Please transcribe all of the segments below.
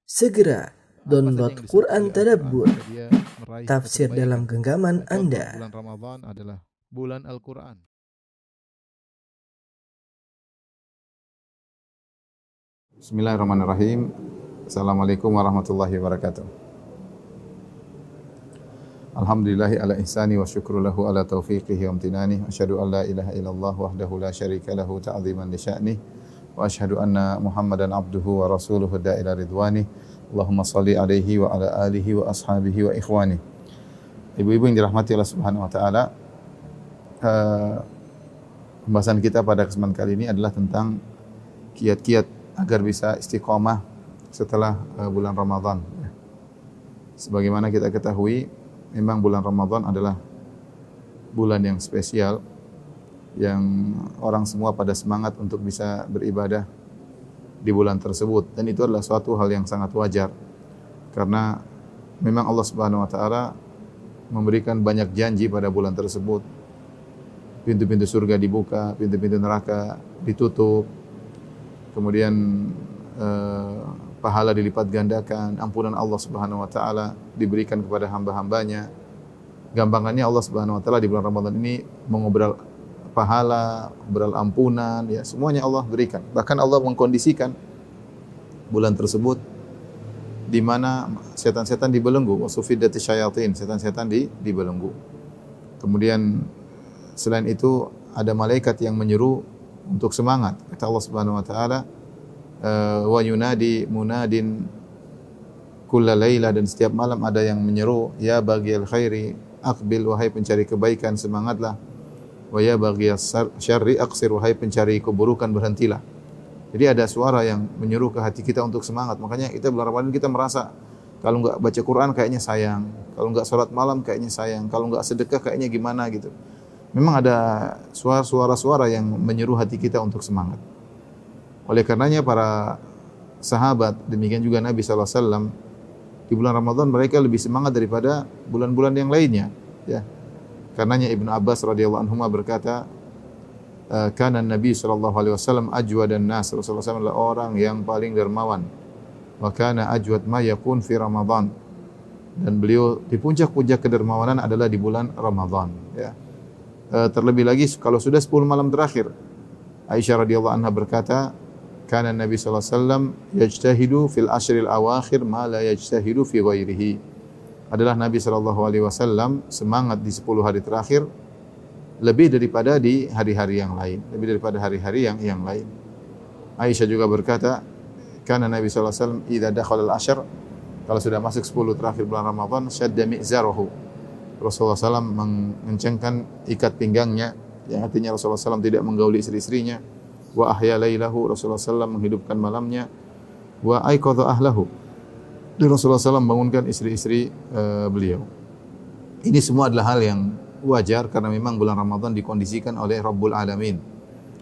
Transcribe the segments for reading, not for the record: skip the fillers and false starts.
Segera download Apa saja yang Quran disebut oleh Tadabbur, Al-Quran supaya dia meraih tafsir kebaikan. dalam genggaman Contoh, Anda. bulan Ramadan adalah bulan Al-Quran. Bismillahirrahmanirrahim. Assalamualaikum warahmatullahi wabarakatuh. Alhamdulillahi ala ihsani wa syukru lahu ala taufiqihi wa amtinani. Asyhadu an la ilaha illallah wahdahu la syarika lahu ta'ziman li sya'nih. Wa asyhadu anna Muhammadan abduhu wa rasuluhu da'ila ridwani. Allahumma salli alaihi wa ala alihi wa ashabihi wa ikhwani. Ibu-ibu yang dirahmati Allah Subhanahu wa taala, pembahasan kita pada kesempatan kali ini adalah tentang kiat-kiat agar bisa istiqomah setelah bulan Ramadan. Sebagaimana kita ketahui, memang bulan Ramadan adalah bulan yang spesial, yang orang semua pada semangat untuk bisa beribadah di bulan tersebut, dan itu adalah suatu hal yang sangat wajar karena memang Allah Subhanahu wa taala memberikan banyak janji pada bulan tersebut. Pintu-pintu surga dibuka, pintu-pintu neraka ditutup. Kemudian pahala dilipat gandakan, ampunan Allah Subhanahu wa taala diberikan kepada hamba-hambanya. Gampangannya Allah Subhanahu wa taala di bulan Ramadan ini mengobrol pahala, mengobrol ampunan, ya semuanya Allah berikan. Bahkan Allah mengkondisikan bulan tersebut di mana setan-setan dibelenggu, wasufidati syayatin, setan-setan dibelenggu. Kemudian selain itu ada malaikat yang menyeru untuk semangat. Kata Allah Subhanahu wa taala, wa yunadi munadin kulla laila, dan setiap malam ada yang menyeru, ya baghiyal khairi aqbil, wahai pencari kebaikan semangatlah. Wa ya baghiyas syarri aqsir, wahai pencari keburukan berhentilah. Jadi ada suara yang menyeru ke hati kita untuk semangat. Makanya kita bulan Ramadan kita merasa kalau enggak baca Quran kayaknya sayang, kalau enggak salat malam kayaknya sayang, kalau enggak sedekah kayaknya gimana gitu. Memang ada suara-suara yang menyeru hati kita untuk semangat. Oleh karenanya para sahabat, demikian juga Nabi SAW, di bulan Ramadan mereka lebih semangat daripada bulan-bulan yang lainnya. Ya. Karenanya Ibnu Abbas radhiyallahu anhu berkata, kana Nabi SAW ajwadan nas, Rasulullah SAW adalah orang yang paling dermawan. Wa kana ajwad ma yakun fi Ramadan. Dan beliau di puncak-puncak kedermawanan adalah di bulan Ramadan. Ya. Terlebih lagi kalau sudah 10 malam terakhir, Aisyah radhiyallahu anha berkata, kana Nabi sallallahu alaihi wasallam yajtahidu fil ashril awakhir ma la yajtahidu fi ghairihi. Adalah Nabi sallallahu alaihi wasallam semangat di 10 hari terakhir lebih daripada di hari-hari yang lain, lebih daripada hari-hari yang lain. Aisyah juga berkata, kana Nabi sallallahu alaihi wasallam idza dakhala al-ashr, kalau sudah masuk 10 terakhir bulan Ramadan, syadda mi'zarahu. Rasulullah SAW mengencangkan ikat pinggangnya, yang artinya Rasulullah SAW tidak menggauli istri-istrinya. Wa ahya lailahu, Rasulullah SAW menghidupkan malamnya. Wa aiqadha ahlahu, dan Rasulullah SAW membangunkan istri-istri beliau. Ini semua adalah hal yang wajar karena memang bulan Ramadan dikondisikan oleh Rabbul Alamin.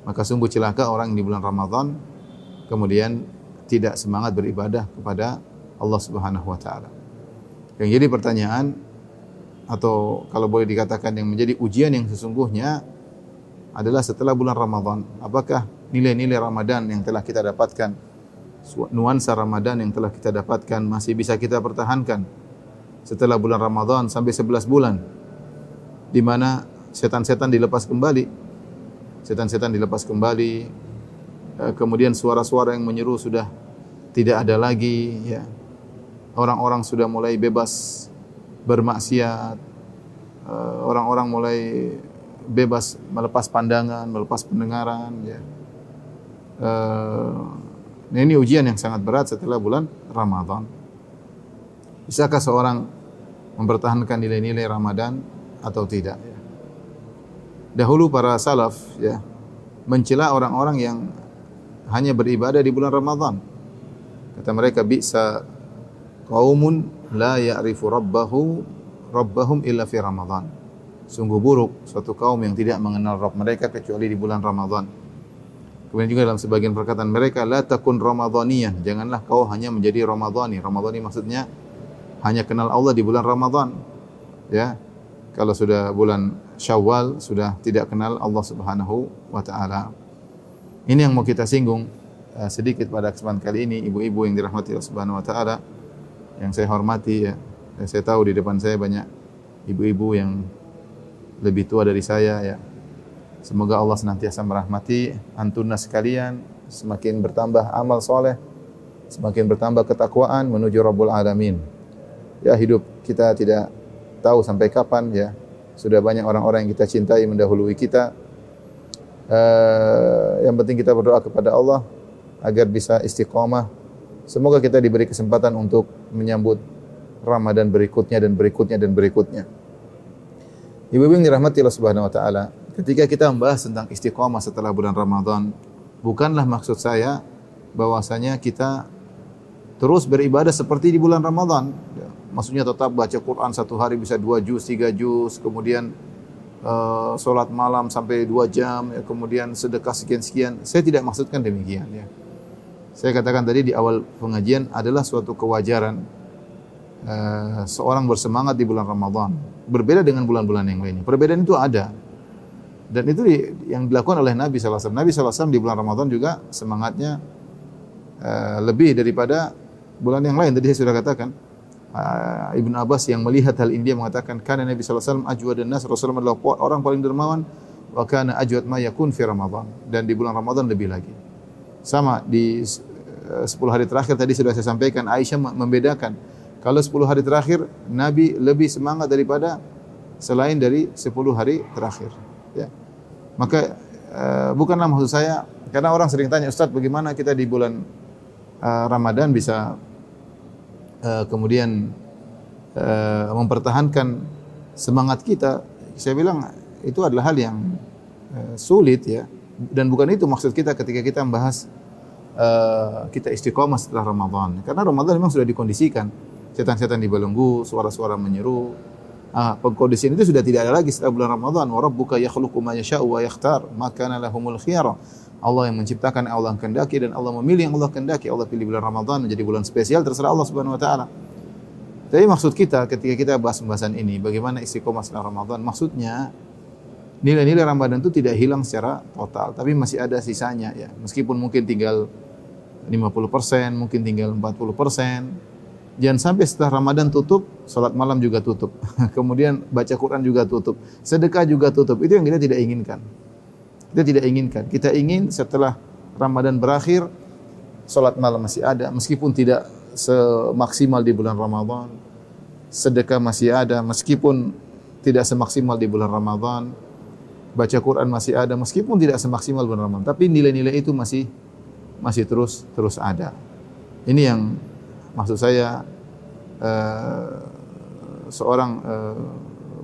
Maka sungguh celaka orang di bulan Ramadan kemudian tidak semangat beribadah kepada Allah Subhanahu wa taala. Yang jadi pertanyaan, atau kalau boleh dikatakan yang menjadi ujian yang sesungguhnya adalah setelah bulan Ramadan, apakah nilai-nilai Ramadan yang telah kita dapatkan, nuansa Ramadan yang telah kita dapatkan masih bisa kita pertahankan setelah bulan Ramadan sampai 11 bulan, di mana setan-setan dilepas kembali, kemudian suara-suara yang menyeru sudah tidak ada lagi, ya. Orang-orang sudah mulai bebas bermaksiat, orang-orang mulai bebas melepas pandangan, melepas pendengaran, ya. Ini ujian yang sangat berat setelah bulan Ramadan. Bisakah seorang mempertahankan nilai-nilai Ramadan atau tidak? Dahulu para salaf, ya, mencela orang-orang yang hanya beribadah di bulan Ramadan. Kata mereka, bi'sa qaumun la ya'rifu rabbahum illa fi Ramadan. Sungguh buruk suatu kaum yang tidak mengenal Rabb mereka kecuali di bulan Ramadan. Kemudian juga dalam sebagian perkataan mereka, la takun ramadhaniyan, janganlah kau hanya menjadi Ramadhani. Ramadhani maksudnya hanya kenal Allah di bulan Ramadan. Ya. Kalau sudah bulan Syawal sudah tidak kenal Allah Subhanahu wa taala. Ini yang mau kita singgung sedikit pada kesempatan kali ini, ibu-ibu yang dirahmati Allah Subhanahu wa taala, yang saya hormati ya. Dan saya tahu di depan saya banyak ibu-ibu yang lebih tua dari saya ya. Semoga Allah senantiasa merahmati antunna sekalian, semakin bertambah amal soleh, semakin bertambah ketakwaan menuju Rabbul Alamin. Ya, hidup kita tidak tahu sampai kapan ya. Sudah banyak orang-orang yang kita cintai mendahului kita. Yang penting kita berdoa kepada Allah agar bisa istiqomah. Semoga kita diberi kesempatan untuk menyambut Ramadan berikutnya dan berikutnya dan berikutnya. Ibu-ibu yang dirahmati Allah Subhanahu wa taala, ketika kita membahas tentang istiqomah setelah bulan Ramadan, bukanlah maksud saya bahwasanya kita terus beribadah seperti di bulan Ramadan. Maksudnya tetap baca Quran satu hari bisa 2 juz, 3 juz, kemudian solat malam sampai 2 jam, ya, kemudian sedekah sekian-sekian. Saya tidak maksudkan demikian. Ya. Saya katakan tadi di awal pengajian adalah suatu kewajaran seorang bersemangat di bulan Ramadan. Berbeda dengan bulan-bulan yang lainnya. Perbedaan itu ada. Dan itu yang dilakukan oleh Nabi SAW. Nabi SAW di bulan Ramadan juga semangatnya lebih daripada bulan yang lain. Tadi saya sudah katakan. Ibn Abbas yang melihat hal ini dia mengatakan, karena Nabi SAW ajwadan nas, Rasulullah adalah orang paling dermawan, wa kana ajwad ma yakun fi Ramadan. Dan di bulan Ramadan lebih lagi. Sama di 10 hari terakhir tadi sudah saya sampaikan, Aisyah membedakan. Kalau 10 hari terakhir Nabi lebih semangat daripada selain dari 10 hari terakhir. Ya. Maka bukanlah maksud saya, karena orang sering tanya, Ustaz bagaimana kita di bulan Ramadan bisa kemudian mempertahankan semangat kita. Saya bilang itu adalah hal yang sulit ya. Dan bukan itu maksud kita ketika kita membahas kita istiqomah setelah Ramadan. Karena Ramadan memang sudah dikondisikan. Setan-setan dibelenggu, suara-suara menyeru. Pengkondisian itu sudah tidak ada lagi setelah bulan Ramadan. Wa rabbuka yakhluqu ma yasha'u wa yakhtar, ma kana lahumul khiyara. Allah yang menciptakan, Allah yang kehendaki, dan Allah memilih yang Allah kehendaki. Allah pilih bulan Ramadan menjadi bulan spesial, terserah Allah Subhanahu wa taala. Tapi maksud kita ketika kita bahas pembahasan ini, bagaimana istiqomah setelah Ramadan, maksudnya nilai-nilai Ramadan itu tidak hilang secara total, tapi masih ada sisanya ya. Meskipun mungkin tinggal 50%, mungkin tinggal 40%. Jangan sampai setelah Ramadan tutup, salat malam juga tutup. Kemudian baca Quran juga tutup. Sedekah juga tutup. Itu yang kita tidak inginkan. Kita tidak inginkan. Kita ingin setelah Ramadan berakhir, salat malam masih ada. Meskipun tidak semaksimal di bulan Ramadan. Sedekah masih ada. Meskipun tidak semaksimal di bulan Ramadan. Baca Quran masih ada. Meskipun tidak semaksimal bulan Ramadan. Tapi nilai-nilai itu masih terus ada. Ini yang maksud saya seorang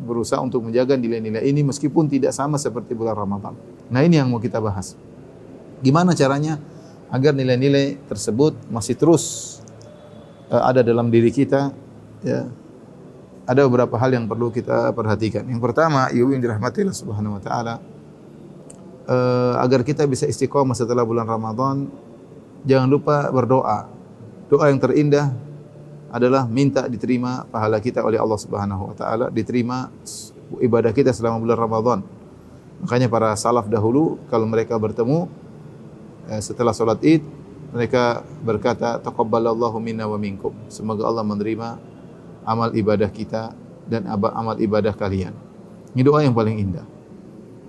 berusaha untuk menjaga nilai-nilai ini meskipun tidak sama seperti bulan Ramadan. Nah ini yang mau kita bahas. Gimana caranya agar nilai-nilai tersebut masih terus ada dalam diri kita? Ya. Ada beberapa hal yang perlu kita perhatikan. Yang pertama, ibu yang dirahmati Allah Subhanahu wa taala, agar kita bisa istiqomah setelah bulan Ramadan, jangan lupa berdoa. Doa yang terindah adalah minta diterima pahala kita oleh Allah Subhanahu wa taala, diterima ibadah kita selama bulan Ramadan. Makanya para salaf dahulu kalau mereka bertemu setelah salat Id, mereka berkata taqabbalallahu minna wa minkum. Semoga Allah menerima amal ibadah kita dan amal ibadah kalian. Ini doa yang paling indah.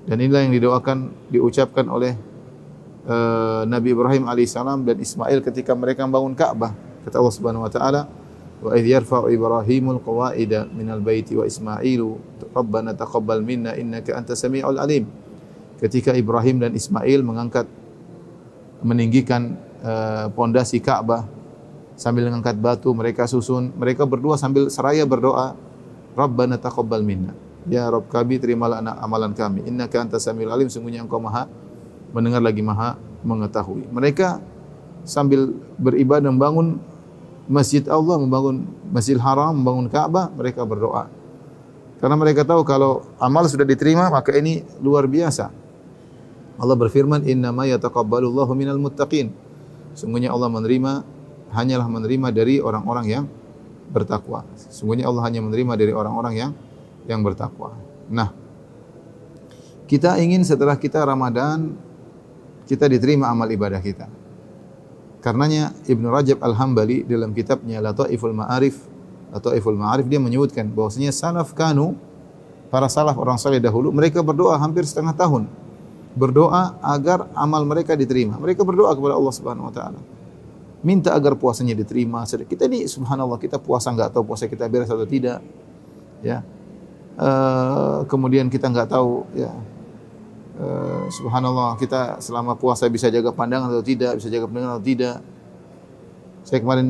Dan inilah yang diucapkan oleh Nabi Ibrahim alaihissalam dan Ismail ketika mereka membangun Ka'bah. Kata Allah Subhanahu wa taala, "Wa idh yarfa'u Ibrahimul qawaida minal baiti wa Ismailu Rabbana taqabbal minna innaka antas samiul alim." Ketika Ibrahim dan Ismail meninggikan pondasi Ka'bah sambil mengangkat batu, mereka susun, mereka berdua sambil seraya berdoa, "Rabbana taqabbal minna." Ya Rabb kami, terimalah amalan kami. Innaka antas samiul alim, sungguhnya Engkau Maha mendengar lagi Maha mengetahui. Mereka sambil beribadah membangun Masjid Allah, membangun Masjidil Haram, membangun Ka'bah, mereka berdoa. Karena mereka tahu kalau amal sudah diterima, maka ini luar biasa. Allah berfirman, "Innama yataqabbalullahu minal muttaqin." Sungguhnya Allah hanyalah menerima dari orang-orang yang bertakwa. Sungguhnya Allah hanya menerima dari orang-orang yang bertakwa. Nah, kita ingin setelah kita Ramadan kita diterima amal ibadah kita. Karenanya Ibnu Rajab Al-Hambali dalam kitabnya Lataiful Ma'arif dia menyebutkan bahwasanya salaf kanu, para salaf orang saleh dahulu, mereka berdoa hampir setengah tahun. Berdoa agar amal mereka diterima. Mereka berdoa kepada Allah Subhanahu wa taala. Minta agar puasanya diterima. Kita ini subhanallah, kita puasa enggak tahu puasa kita beres atau tidak. Ya. Kemudian kita enggak tahu ya. Subhanallah, kita selama puasa bisa jaga pandangan atau tidak, bisa jaga pandangan atau tidak. Saya kemarin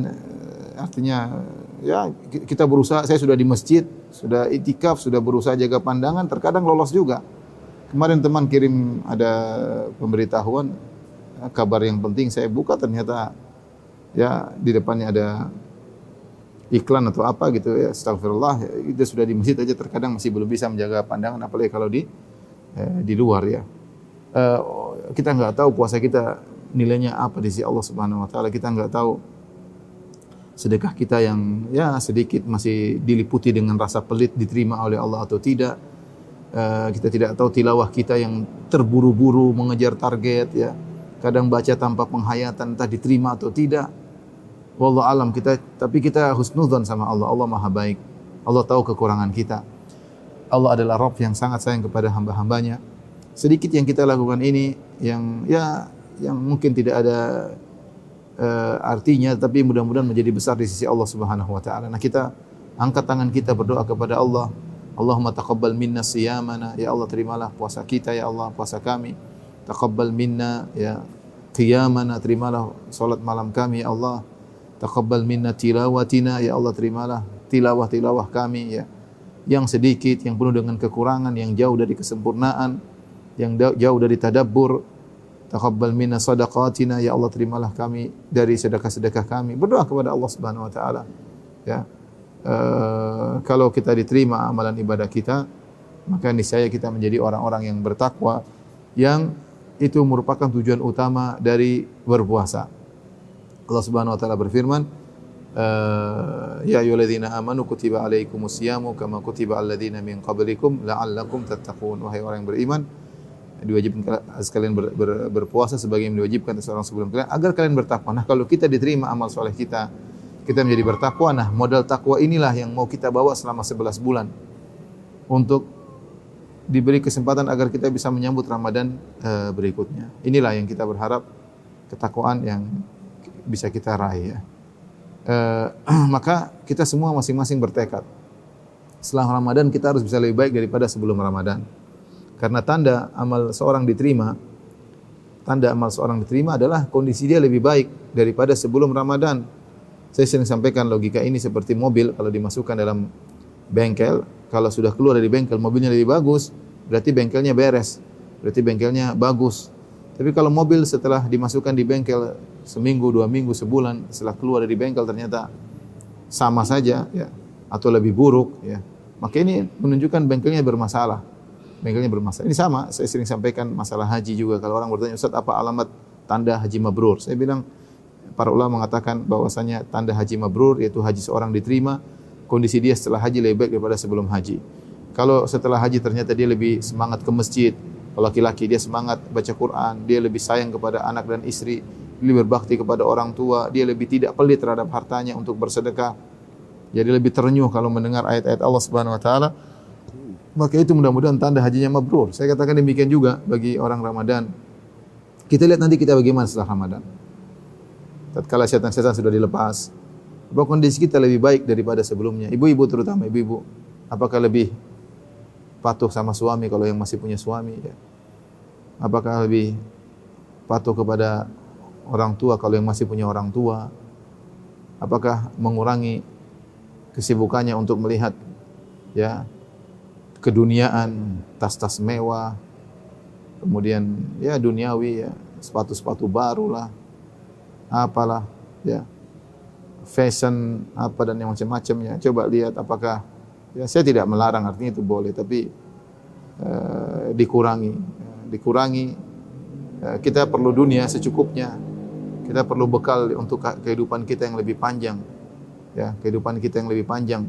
artinya ya kita berusaha, saya sudah di masjid, sudah itikaf, sudah berusaha jaga pandangan, terkadang lolos juga. Kemarin teman kirim ada pemberitahuan kabar yang penting, saya buka ternyata ya di depannya ada iklan atau apa gitu ya. Astagfirullah, itu sudah di masjid aja terkadang masih belum bisa menjaga pandangan, apalagi kalau di luar ya. Kita enggak tahu puasa kita nilainya apa di sisi Allah Subhanahu wa taala. Kita enggak tahu sedekah kita yang ya sedikit masih diliputi dengan rasa pelit diterima oleh Allah atau tidak. Kita tidak tahu tilawah kita yang terburu-buru mengejar target ya. Kadang baca tanpa penghayatan entah diterima atau tidak. Wallahu alam, tapi kita husnudzon sama Allah. Allah Maha baik. Allah tahu kekurangan kita. Allah adalah Rabb yang sangat sayang kepada hamba-hambanya. Sedikit yang kita lakukan ini yang mungkin tidak ada artinya, tapi mudah-mudahan menjadi besar di sisi Allah Subhanahu wa taala. Nah, kita angkat tangan kita berdoa kepada Allah. Allahumma taqabbal minna siyamana, ya Allah terimalah puasa kita ya Allah, puasa kami. Taqabbal minna ya qiyamana, terimalah salat malam kami ya Allah. Taqabbal minna tilawatina, ya Allah terimalah tilawah kami ya. Yang sedikit, yang penuh dengan kekurangan, yang jauh dari kesempurnaan, yang jauh dari tadabbur. Taqabbal minna sadaqatina, ya Allah terimalah kami dari sedekah-sedekah kami. Berdoa kepada Allah Subhanahu wa taala ya. Kalau kita diterima amalan ibadah kita, maka niscaya kita menjadi orang-orang yang bertakwa, yang itu merupakan tujuan utama dari berpuasa. Allah Subhanahu wa taala berfirman, ya ayyuhalladzina amanu kutiba alaikumus syamu kama kutiba alladzina min qablikum la'allakum tattaqun. Wahai orang yang beriman, diwajibkan sekalian berpuasa sebagaimana diwajibkan atas orang sebelum kalian agar kalian bertakwa. Nah, kalau kita diterima amal soleh kita menjadi bertakwa. Nah, modal takwa inilah yang mau kita bawa selama 11 bulan untuk diberi kesempatan agar kita bisa menyambut Ramadan berikutnya. Inilah yang kita berharap, ketakwaan yang bisa kita raih ya. Maka kita semua masing-masing bertekad. Setelah Ramadan kita harus bisa lebih baik daripada sebelum Ramadan. Karena tanda amal seorang diterima adalah kondisi dia lebih baik daripada sebelum Ramadan. Saya sering sampaikan logika ini seperti mobil kalau dimasukkan dalam bengkel, kalau sudah keluar dari bengkel mobilnya lebih bagus, berarti bengkelnya beres, berarti bengkelnya bagus. Tapi kalau mobil setelah dimasukkan di bengkel seminggu, 2 minggu, sebulan, setelah keluar dari bengkel ternyata sama saja ya, atau lebih buruk ya, maka ini menunjukkan bengkelnya bermasalah. Ini sama, saya sering sampaikan masalah haji juga. Kalau orang bertanya, Ustaz, apa alamat tanda haji mabrur? Saya bilang, para ulama mengatakan bahwasanya tanda haji mabrur yaitu haji seorang diterima, kondisi dia setelah haji lebih baik daripada sebelum haji. Kalau setelah haji ternyata dia lebih semangat ke masjid, kalau laki-laki dia semangat baca Quran, dia lebih sayang kepada anak dan istri, lebih berbakti kepada orang tua, dia lebih tidak pelit terhadap hartanya untuk bersedekah. Jadi lebih terenyuh kalau mendengar ayat-ayat Allah Subhanahu wa taala. Maka itu mudah-mudahan tanda hajinya mabrur. Saya katakan demikian juga bagi orang Ramadan. Kita lihat nanti kita bagaimana setelah Ramadan. Tatkala setan-setan sudah dilepas, bahwa kondisi kita lebih baik daripada sebelumnya. Ibu-ibu terutama ibu-ibu, apakah lebih patuh sama suami kalau yang masih punya suami ya? Apakah lebih patuh kepada orang tua kalau yang masih punya orang tua? Apakah mengurangi kesibukannya untuk melihat ya keduniaan, tas-tas mewah, kemudian ya duniawi ya, sepatu-sepatu baru lah, apalah ya, fashion apa dan yang macam-macamnya. Coba lihat apakah ya, saya tidak melarang, artinya itu boleh, tapi dikurangi. Kita perlu dunia secukupnya. Kita perlu bekal untuk kehidupan kita yang lebih panjang. Ya, kehidupan kita yang lebih panjang,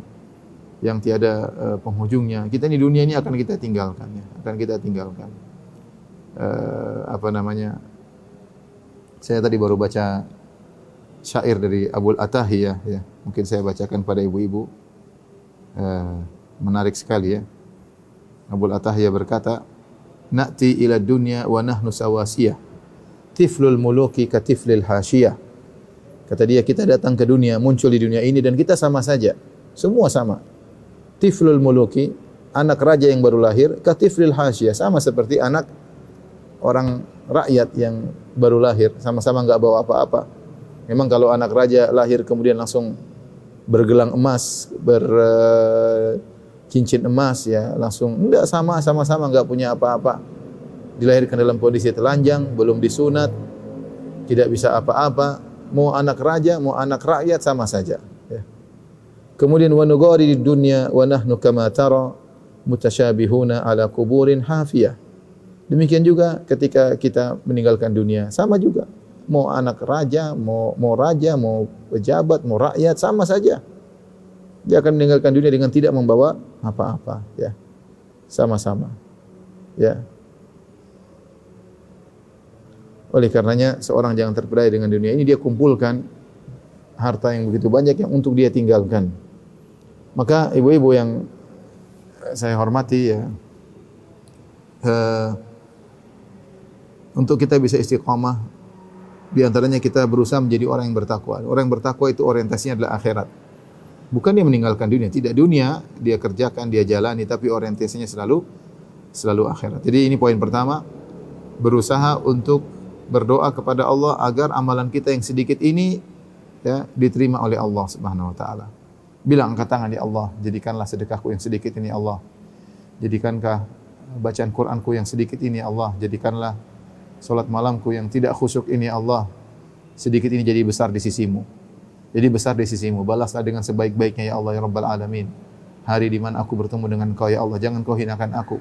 yang tiada penghujungnya. Kita ini dunia ini akan kita tinggalkan ya, akan kita tinggalkan. Saya tadi baru baca syair dari Abul Atahiyah ya. Mungkin saya bacakan pada ibu-ibu. Menarik sekali ya. Abul Atahiyah berkata, "Na'ti ila dunya wa nahnu sawasiyah. Tiflul muluki ka tiflil hasyiyah." Kata dia, kita datang ke dunia, muncul di dunia ini dan kita sama saja. Semua sama. Tiflul muluki, anak raja yang baru lahir, ka tiflil hasyiyah, sama seperti anak orang rakyat yang baru lahir, sama-sama enggak bawa apa-apa. Memang kalau anak raja lahir kemudian langsung bergelang emas, cincin emas ya, langsung enggak, sama-sama enggak punya apa-apa. Dilahirkan dalam kondisi telanjang, belum disunat, tidak bisa apa-apa. Mau anak raja, mau anak rakyat sama saja ya. Kemudian wa nughari di dunya wa nahnu kama tara mutasyabihuna ala kuburin hafiyah. Demikian juga ketika kita meninggalkan dunia, sama juga. Mau anak raja, mau pejabat, mau rakyat, sama saja. Dia akan meninggalkan dunia dengan tidak membawa apa-apa ya. Sama-sama. Ya. Oleh karenanya seorang jangan terpedaya dengan dunia ini, dia kumpulkan harta yang begitu banyak yang untuk dia tinggalkan. Maka ibu-ibu yang saya hormati ya, untuk kita bisa istiqamah, di antaranya kita berusaha menjadi orang yang bertakwa. Orang yang bertakwa itu orientasinya adalah akhirat. Bukan dia meninggalkan dunia, tidak, dunia dia kerjakan, dia jalani, tapi orientasinya selalu akhirat. Jadi ini poin pertama, berusaha untuk berdoa kepada Allah agar amalan kita yang sedikit ini ya diterima oleh Allah Subhanahu wa taala. Bilang, angkat tangan, ya Allah, jadikanlah sedekahku yang sedikit ini, ya Allah. Jadikankah bacaan Qur'anku yang sedikit ini, ya Allah. Jadikanlah salat malamku yang tidak khusyuk ini, ya Allah, sedikit ini jadi besar di sisimu. Jadi besar di sisimu. Balaslah dengan sebaik-baiknya, ya Allah, ya Rabbal Alamin. Hari di mana aku bertemu dengan Kau, ya Allah. Jangan Kau hinakan aku.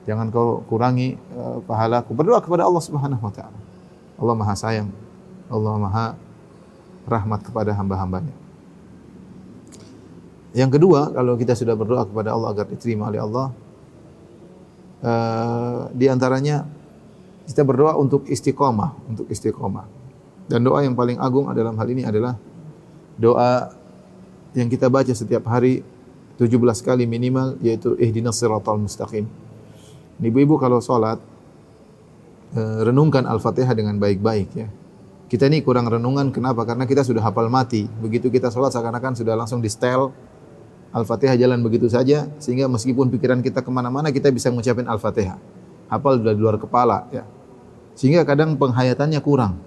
Jangan Kau kurangi pahalaku. Berdoa kepada Allah Subhanahu wa taala. Allah Maha sayang. Allah Maha rahmat kepada hamba-hambanya. Yang kedua, kalau kita sudah berdoa kepada Allah agar diterima oleh Allah, di antaranya kita berdoa untuk istiqomah, Dan doa yang paling agung dalam hal ini adalah doa yang kita baca setiap hari 17 kali minimal, yaitu ihdinas siratal mustaqim. Ibu-ibu kalau salat, renungkan Al-Fatihah dengan baik-baik ya. Kita ini kurang renungan, kenapa? Karena kita sudah hafal mati. Begitu kita salat seakan-akan sudah langsung di setel Al-Fatihah, jalan begitu saja, sehingga meskipun pikiran kita kemana-mana, kita bisa mengucapkan Al-Fatihah. Hafal sudah di luar kepala ya. Sehingga kadang penghayatannya kurang.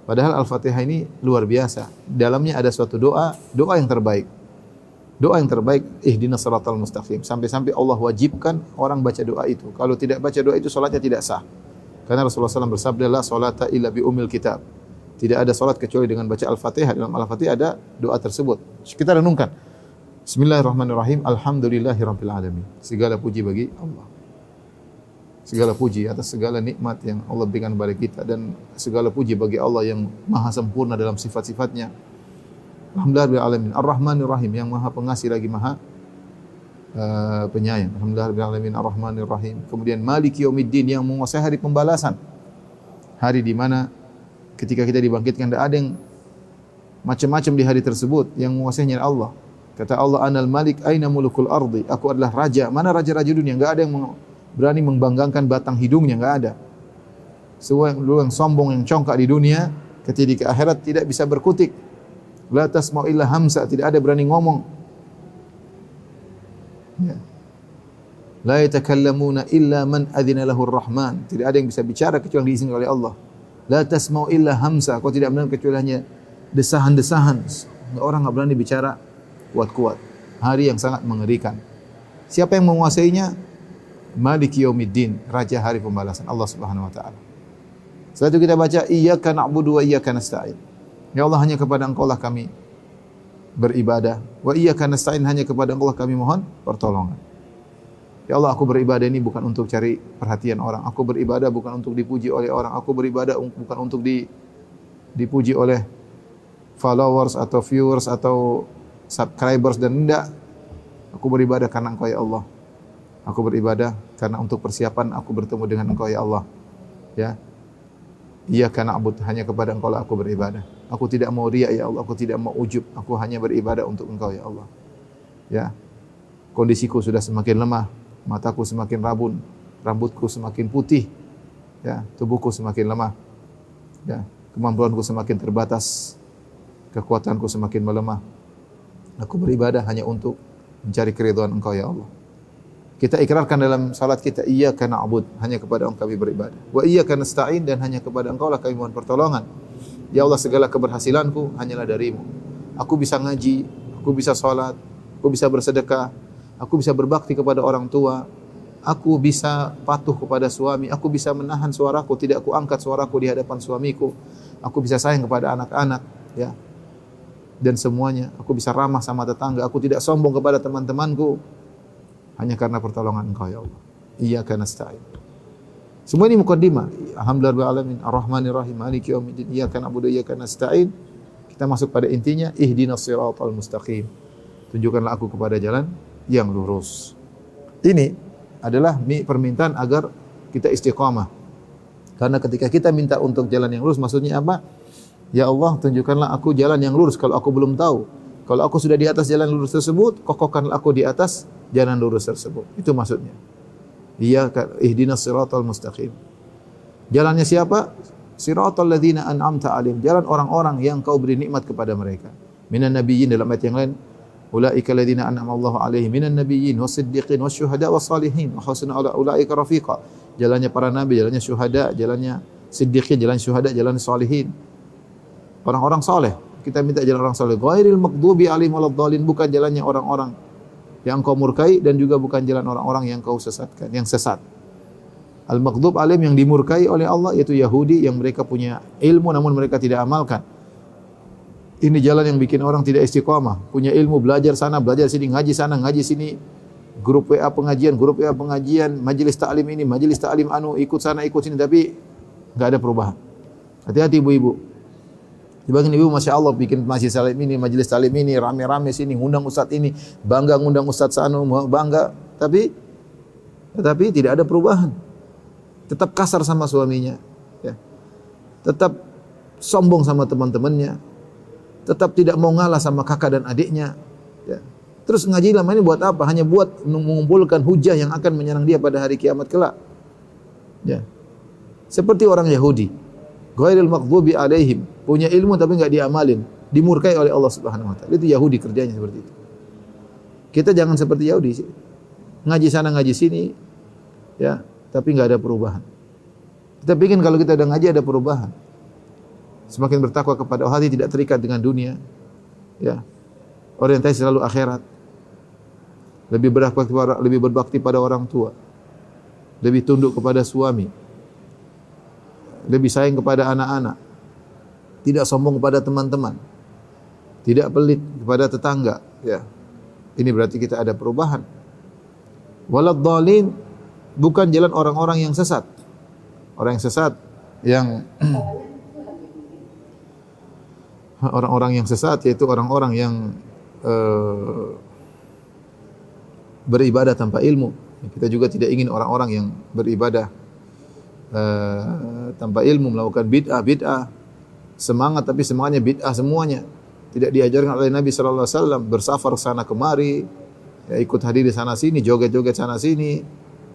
Padahal Al-Fatihah ini luar biasa. Dalamnya ada suatu doa yang terbaik. Doa yang terbaik, ihdinas siratal mustaqim. Sampai-sampai Allah wajibkan orang baca doa itu. Kalau tidak baca doa itu, salatnya tidak sah. Karena Rasulullah SAW bersabda, la salata illa bi ummil kitab. Tidak ada salat kecuali dengan baca Al-Fatihah. Dalam Al-Fatihah ada doa tersebut. Kita renungkan. Bismillahirrahmanirrahim. Alhamdulillahirabbil alamin. Segala puji bagi Allah. Segala puji atas segala nikmat yang Allah berikan kepada kita, dan segala puji bagi Allah yang maha sempurna dalam sifat-sifatnya. Alhamdulillahirabbil alamin. Ar-Rahmanir Rahim, yang maha pengasih lagi maha penyayang. Alhamdulillahirabbil alamin. Ar-Rahmanir Rahim. Kemudian Maliki Yaumiddin, yang menguasai hari pembalasan. Hari di mana ketika kita dibangkitkan, tidak ada yang macam-macam di hari tersebut, yang menguasainya Allah. Kata Allah, Anal Malik aina mulukul ardi. Aku adalah raja. Mana raja-raja dunia? Enggak ada yang berani membanggakan batang hidungnya, enggak ada. Semua yang sombong, yang congkak di dunia, ketika di akhirat tidak bisa berkutik. La tasma'u illa hamsa, tidak ada berani ngomong. Ya. La yatakallamuna illa man adzina lahu ar-Rahman. Tidak ada yang bisa bicara kecuali diizinkan oleh Allah. La tasma'u illa hamsa, kau tidak mendengar kecuali hanya desahan-desahan. Orang enggak berani bicara kuat-kuat. Hari yang sangat mengerikan. Siapa yang menguasainya? Maliki Yaumiddin, raja hari pembalasan, Allah Subhanahu wa taala. Setelah itu kita baca iyyaka na'budu wa iyyaka nasta'in. Ya Allah, hanya kepada Engkau lah kami beribadah. Wa iyyaka nasta'in, hanya kepada Engkau lah kami mohon pertolongan. Ya Allah, aku beribadah ini bukan untuk cari perhatian orang. Aku beribadah bukan untuk dipuji oleh orang. Aku beribadah bukan untuk dipuji oleh followers atau viewers atau subscribers, dan tidak. Aku beribadah karena Engkau ya Allah. Aku beribadah karena untuk persiapan aku bertemu dengan Engkau ya Allah. Ya. Iyyaka na'budu, hanya kepada Engkau lah aku beribadah. Aku tidak mau riya ya Allah, aku tidak mau ujub, aku hanya beribadah untuk Engkau ya Allah. Ya. Kondisiku sudah semakin lemah, mataku semakin rabun, rambutku semakin putih. Ya, tubuhku semakin lemah. Ya, kemampuanku semakin terbatas. Kekuatanku semakin melemah. Aku beribadah hanya untuk mencari keridhaan Engkau ya Allah. Kita ikrarkan dalam salat kita, iyyaka na'bud, hanya kepada Engkau kami beribadah. Wa iyyaka nasta'in, dan hanya kepada Engkau lah kami mohon pertolongan. Ya Allah, segala keberhasilanku hanyalah darimu. Aku bisa ngaji, aku bisa salat, aku bisa bersedekah, aku bisa berbakti kepada orang tua, aku bisa patuh kepada suami, aku bisa menahan suaraku, tidak aku angkat suaraku di hadapan suamiku, aku bisa sayang kepada anak-anak, ya. Dan semuanya, aku bisa ramah sama tetangga, aku tidak sombong kepada teman-temanku, hanya karena pertolongan Engkau ya Allah. Iyyaka nasta'in. Semua ini mukaddimah. Alhamdulillahirabbil alamin, arrahmanir rahim, maliki yaumiddin, iyyaka na'budu wa iyyaka nasta'in. Kita masuk pada intinya, ihdinas siratal mustaqim. Tunjukkanlah aku kepada jalan yang lurus. Ini adalah permintaan agar kita istiqamah. Karena ketika kita minta untuk jalan yang lurus, maksudnya apa? Ya Allah, tunjukkanlah aku jalan yang lurus kalau aku belum tahu. Kalau aku sudah di atas jalan lurus tersebut, kokohkanlah aku di atas jalan lurus tersebut. Itu maksudnya. Iyyaka ihdinas siratal mustaqim. Jalannya siapa? Siratal ladzina an'amta 'alaihim. Jalan orang-orang yang Kau beri nikmat kepada mereka. Minan nabiyyin, dalam ayat yang lain, ulaika ladzina an'ama Allahu 'alaihim minan nabiyyin wasiddiqin wasyuhada wassalihin wa hasuna ulaika rafiqa. Jalannya para nabi, jalannya syuhada, jalannya siddiqin, jalan syuhada, jalan salihin. Orang-orang saleh. Kita minta jalan orang saleh. Ghairil maghdubi 'alaihim waladdallin, bukan jalannya orang-orang yang Kau murkai, dan juga bukan jalan orang-orang yang Kau sesatkan, yang sesat. Al-maghdub 'alaihim, yang dimurkai oleh Allah, yaitu Yahudi yang mereka punya ilmu namun mereka tidak amalkan. Ini jalan yang bikin orang tidak istiqamah. Punya ilmu, belajar sana, belajar sini, ngaji sana, ngaji sini. Grup WA pengajian, grup WA pengajian, majelis taklim ini, majelis taklim anu, ikut sana, ikut sini, tapi enggak ada perubahan. Hati-hati ibu-ibu. Sebagian ibu, Masya Allah, bikin majelis taklim ini, majelis taklim ini, rame-rame sini, ngundang ustaz ini, bangga ngundang ustaz sanu, bangga, tapi tidak ada perubahan. Tetap kasar sama suaminya, ya. Tetap sombong sama teman-temannya, tetap tidak mau ngalah sama kakak dan adiknya, ya. Terus ngaji lama ini buat apa? Hanya buat mengumpulkan hujah yang akan menyerang dia pada hari kiamat kelak, ya. Seperti orang Yahudi, ghairil maghdubi 'alaihim, punya ilmu tapi enggak diamalin, dimurkai oleh Allah Subhanahu wa taala. Itu Yahudi kerjanya seperti itu. Kita jangan seperti Yahudi. Ngaji sana ngaji sini, ya, tapi enggak ada perubahan. Kita ingin kalau kita ada ngaji ada perubahan. Semakin bertakwa kepada Allah, hati tidak terikat dengan dunia, ya. Orientasi selalu akhirat. Lebih berbakti pada orang tua. Lebih tunduk kepada suami. Lebih sayang kepada anak-anak. Tidak sombong kepada teman-teman. Tidak pelit kepada tetangga, ya. Ini berarti kita ada perubahan. Waladdallin, bukan jalan orang-orang yang sesat. Orang yang sesat yang orang-orang yang sesat yaitu orang-orang yang beribadah tanpa ilmu. Kita juga tidak ingin orang-orang yang beribadah tanpa ilmu, melakukan bid'ah, semangat tapi semangatnya bid'ah semuanya. Tidak diajarkan oleh Nabi sallallahu alaihi wasallam, bersafar sana kemari, ya, ikut hadir di sana sini, joget-joget sana sini,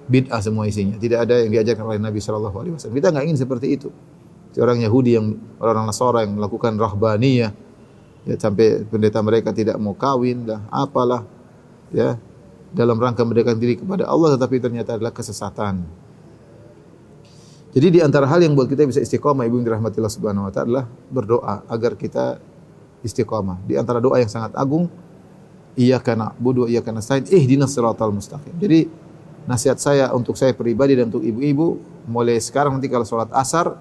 bid'ah semua isinya. Tidak ada yang diajarkan oleh Nabi sallallahu alaihi wasallam. Kita enggak ingin seperti itu. Orang Yahudi yang orang Nasara yang melakukan rahbaniyah, ya, sampai pendeta mereka tidak mau kawin lah, apalah, ya, dalam rangka mendekatkan diri kepada Allah, tetapi ternyata adalah kesesatan. Jadi di antara hal yang buat kita bisa istiqamah, ibu yang dirahmati Allah Subhanahu wa taala, adalah berdoa agar kita istiqamah. Di antara doa yang sangat agung, iyyaka na'budu wa iyyaka nasta'in, ihdinas siratal mustaqim. Jadi nasihat saya untuk saya pribadi dan untuk ibu-ibu, mulai sekarang nanti kalau salat asar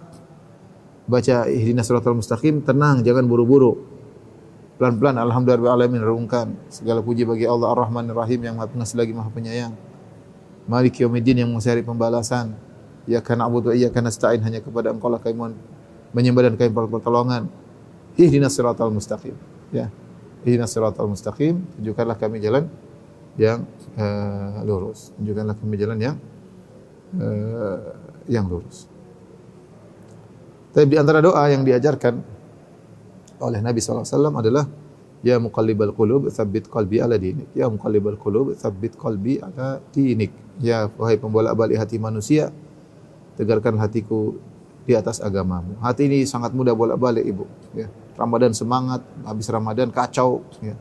baca ihdinas siratal mustaqim, tenang, jangan buru-buru. Pelan-pelan, alhamdulillahirabbil alamin, renungkan segala puji bagi Allah Ar-Rahmanir Rahim yang Maha Pengasih lagi Maha Penyayang. Maliki yaumiddin, yang mengasih hari pembalasan. Iyyaka na'budu wa iyyaka nasta'in, hanya kepada Engkau lah kami menyembah dan kami pertolongan. Ihdinas siratal mustaqim, ya. Ihdinas siratal mustaqim, tunjukkanlah kami jalan yang lurus. Tunjukkanlah kami jalan yang lurus. Tapi di antara doa yang diajarkan oleh Nabi SAW adalah ya muqallibal qulub tsabbit qalbi ala dinik. Ya muqallibal qulub tsabbit qalbi ala dinik. Ya wahai pembolak-balik hati manusia, tegarkan hatiku di atas agamamu. Hati ini sangat mudah bolak-balik, Ibu, ya. Ramadan semangat, habis Ramadan kacau, ya.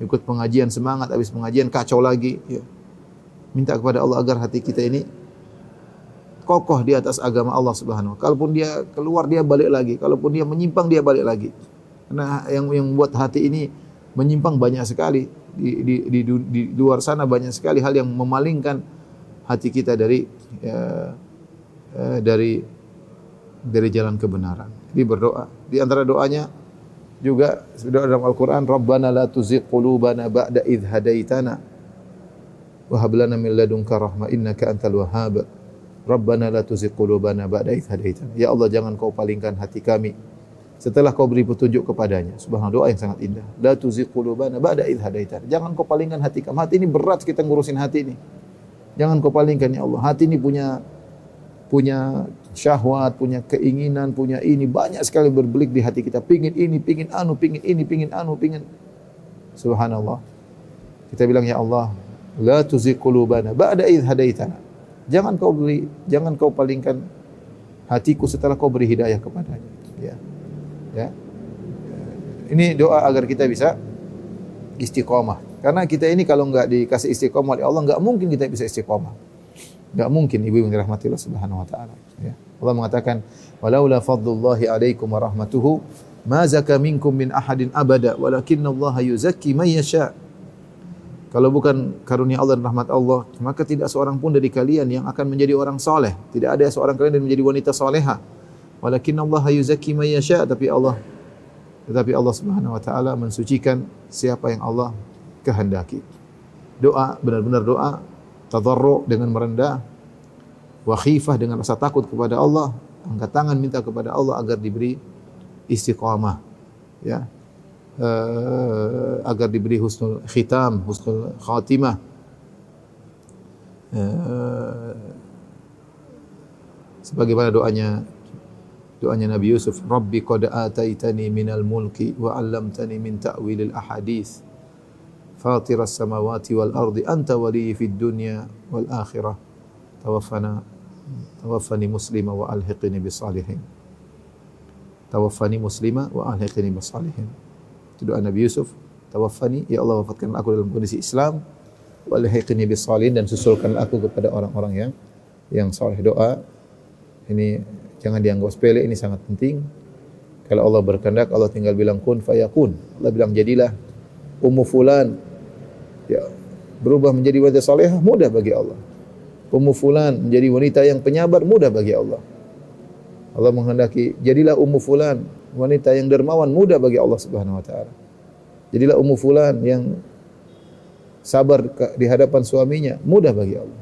Ikut pengajian semangat, habis pengajian kacau lagi, ya. Minta kepada Allah agar hati kita ini kokoh di atas agama Allah Subhanahu wa taala. Kalaupun dia keluar, dia balik lagi. Kalaupun dia menyimpang, dia balik lagi. Karena yang membuat hati ini menyimpang banyak sekali. Di luar sana banyak sekali hal yang memalingkan hati kita dari jalan kebenaran. Jadi berdoa. Di antara doanya juga doa dalam Al-Qur'an, Rabbana la tuzigh qulubana ba'da idh hadaitana wa hab lana min ladunka rahmah innaka antal wahhab. Rabbana la tuzigh qulubana ba'da idh hadaitana. Ya Allah, jangan kau palingkan hati kami setelah kau beri petunjuk kepadanya. Subhanallah, doa yang sangat indah. La tuzigh qulubana ba'da idh hadaitana. Jangan kau palingkan hati kami. Hati ini berat kita ngurusin hati ini. Jangan kau palingkan ya Allah. Hati ini punya syahwat, punya keinginan, punya ini banyak sekali berbelik di hati kita. Pingin ini, pingin anu, pingin ini, pingin anu, pingin. Subhanallah. Kita bilang ya Allah, la tuzigh qulubana ba'da idh hadaitana. Jangan kau palingkan hatiku setelah kau beri hidayah kepadanya. Ya. Ya. Ini doa agar kita bisa istiqomah. Karena kita ini kalau enggak dikasih istiqomah oleh Allah, enggak mungkin kita bisa istiqomah. Enggak mungkin, ibu yang dirahmati Allah Subhanahu wa taala, ya. Allah mengatakan, "Walaula fadlullahi 'alaikum wa rahmatuhu ma zaka minkum min ahadin abada, walakinallaha yuzakki man yasha." Kalau bukan karunia Allah dan rahmat Allah, maka tidak seorang pun dari kalian yang akan menjadi orang saleh. Tidak ada seorang kalian yang menjadi wanita salehah. Walakinallaha yuzakki man yasha, tetapi Allah Subhanahu wa taala mensucikan siapa yang Allah kehendaki. Doa, benar-benar doa, tadarru' dengan merendah, wa khifah dengan rasa takut kepada Allah, angkat tangan minta kepada Allah agar diberi istiqamah, ya. Agar diberi husnul khitam, husnul khatimah. Sebagaimana doanya Nabi Yusuf, Rabbi qad ataitani minal mulki wa 'allamtani min ta'wilil ahadits. Fatiras samawati wal ardi anta waliyyi fid dunya wal akhirah. Tawaffani muslima wa alhiqni bis salihin. Tawaffani muslima wa alhiqni bis salihin. Itu doa Nabi Yusuf. Tawaffani, ya Allah wafatkan aku dalam kondisi Islam, wa alhiqni bis salihin, dan susulkan aku kepada orang-orang yang saleh. Doa ini jangan dianggap sepele, ini sangat penting. Kalau Allah berkehendak, Allah tinggal bilang kun fayakun. Allah bilang jadilah ummu fulan, ya, berubah menjadi wanita salehah, mudah bagi Allah. Ummu fulan menjadi wanita yang penyabar, mudah bagi Allah. Allah menghendaki jadilah ummu fulan wanita yang dermawan, mudah bagi Allah Subhanahu wa taala. Jadilah ummu fulan yang sabar di hadapan suaminya, mudah bagi Allah.